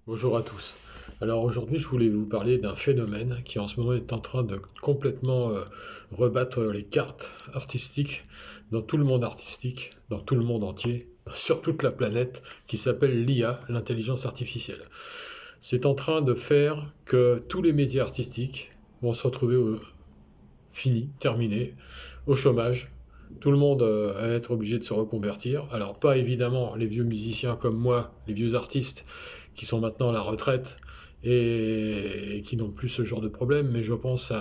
Bonjour à tous. Alors aujourd'hui, je voulais vous parler d'un phénomène qui en ce moment est en train de complètement rebattre les cartes artistiques dans tout le monde artistique, dans tout le monde entier, sur toute la planète, qui s'appelle l'IA, l'intelligence artificielle. C'est en train de faire que tous les métiers artistiques vont se retrouver finis, terminés, au chômage. Tout le monde va être obligé de se reconvertir. Alors pas évidemment les vieux musiciens comme moi, les vieux artistes qui sont maintenant à la retraite et qui n'ont plus ce genre de problème, mais je pense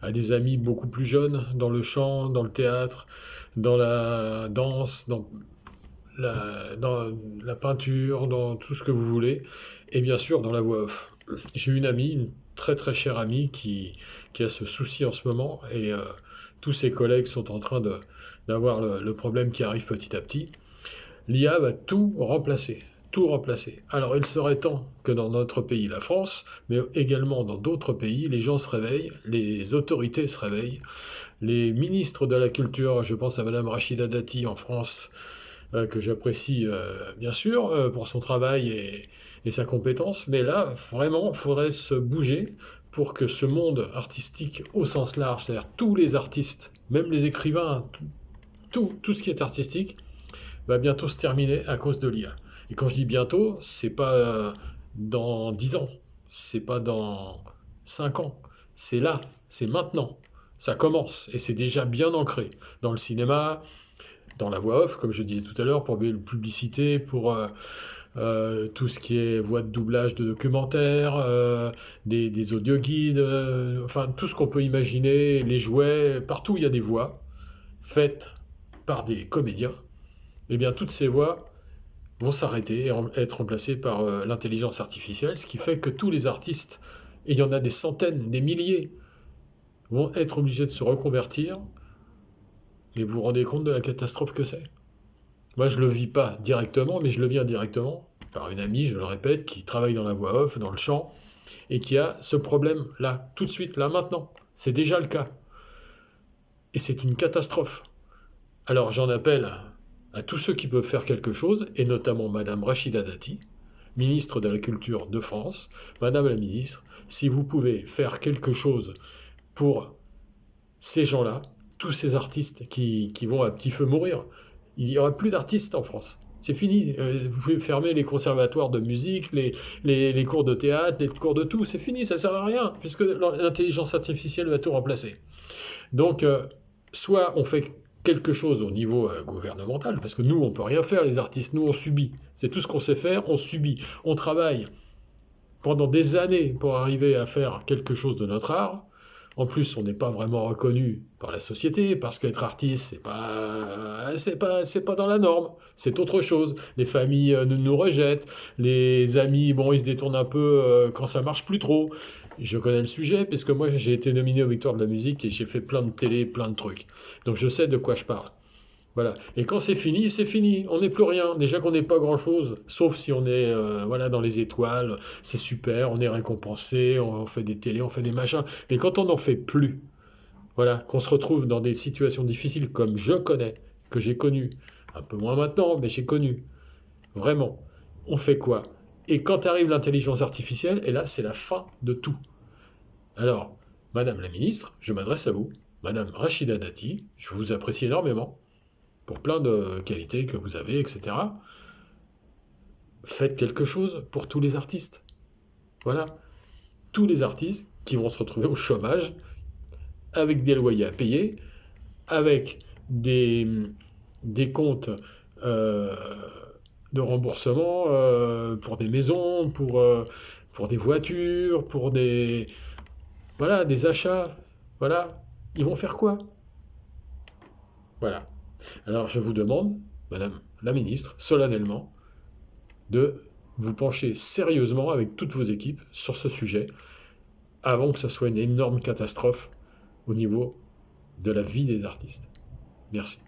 à des amis beaucoup plus jeunes dans le chant, dans le théâtre, dans la danse, dans la peinture, dans tout ce que vous voulez, et bien sûr dans la voix off. J'ai une amie, une très très chère amie, qui a ce souci en ce moment, et tous ses collègues sont en train d'avoir le problème qui arrive petit à petit. L'IA va tout remplacer. Tout remplacer. Alors il serait temps que dans notre pays, la France, mais également dans d'autres pays, les gens se réveillent, les autorités se réveillent, les ministres de la Culture, je pense à Madame Rachida Dati en France, que j'apprécie bien sûr pour son travail et sa compétence, mais là, vraiment, il faudrait se bouger pour que ce monde artistique au sens large, c'est-à-dire tous les artistes, même les écrivains, tout ce qui est artistique, va bientôt se terminer à cause de l'IA. Et quand je dis bientôt, c'est pas dans 10 ans, c'est pas dans 5 ans, c'est là, c'est maintenant. Ça commence et c'est déjà bien ancré dans le cinéma, dans la voix off, comme je disais tout à l'heure, pour la publicité, pour tout ce qui est voix de doublage de documentaires, des audioguides, enfin tout ce qu'on peut imaginer, les jouets, partout où il y a des voix faites par des comédiens, et bien toutes ces voix vont s'arrêter et être remplacées par l'intelligence artificielle, ce qui fait que tous les artistes, et il y en a des centaines, des milliers, vont être obligés de se reconvertir, et vous vous rendez compte de la catastrophe que c'est. Moi, je le vis pas directement, mais je le vis indirectement par une amie, je le répète, qui travaille dans la voix off, dans le chant, et qui a ce problème-là, tout de suite, là, maintenant. C'est déjà le cas. Et c'est une catastrophe. Alors j'en appelle à tous ceux qui peuvent faire quelque chose, et notamment Madame Rachida Dati, ministre de la Culture de France. Madame la ministre, si vous pouvez faire quelque chose pour ces gens-là, tous ces artistes qui vont à petit feu mourir, il n'y aura plus d'artistes en France. C'est fini. Vous pouvez fermer les conservatoires de musique, les cours de théâtre, les cours de tout. C'est fini, ça ne sert à rien, puisque l'intelligence artificielle va tout remplacer. Donc, soit on fait quelque chose au niveau gouvernemental, parce que nous, on ne peut rien faire, les artistes. Nous, on subit. C'est tout ce qu'on sait faire, on subit. On travaille pendant des années pour arriver à faire quelque chose de notre art. En plus, on n'est pas vraiment reconnu par la société, parce qu'être artiste, c'est pas dans la norme. C'est autre chose. Les familles nous rejettent, les amis, bon, ils se détournent un peu quand ça marche plus trop. Je connais le sujet, parce que moi, j'ai été nominé aux Victoires de la musique et j'ai fait plein de télé, plein de trucs. Donc je sais de quoi je parle. Voilà. Et quand c'est fini, c'est fini. On n'est plus rien. Déjà qu'on n'est pas grand-chose, sauf si on est voilà, dans les étoiles. C'est super, on est récompensé, on fait des télés, on fait des machins. Mais quand on n'en fait plus, voilà, qu'on se retrouve dans des situations difficiles comme je connais, que j'ai connu, un peu moins maintenant, mais j'ai connu, vraiment, on fait quoi? Et quand arrive l'intelligence artificielle, et là, c'est la fin de tout. Alors, Madame la Ministre, je m'adresse à vous, Madame Rachida Dati, je vous apprécie énormément pour plein de qualités que vous avez, etc. Faites quelque chose pour tous les artistes. Voilà. Tous les artistes qui vont se retrouver au chômage, avec des loyers à payer, avec des comptes euh, de remboursement pour des maisons, pour des voitures, pour voilà, des achats. Voilà. Ils vont faire quoi? Voilà. Alors je vous demande, Madame la Ministre, solennellement, de vous pencher sérieusement avec toutes vos équipes sur ce sujet avant que ce soit une énorme catastrophe au niveau de la vie des artistes. Merci.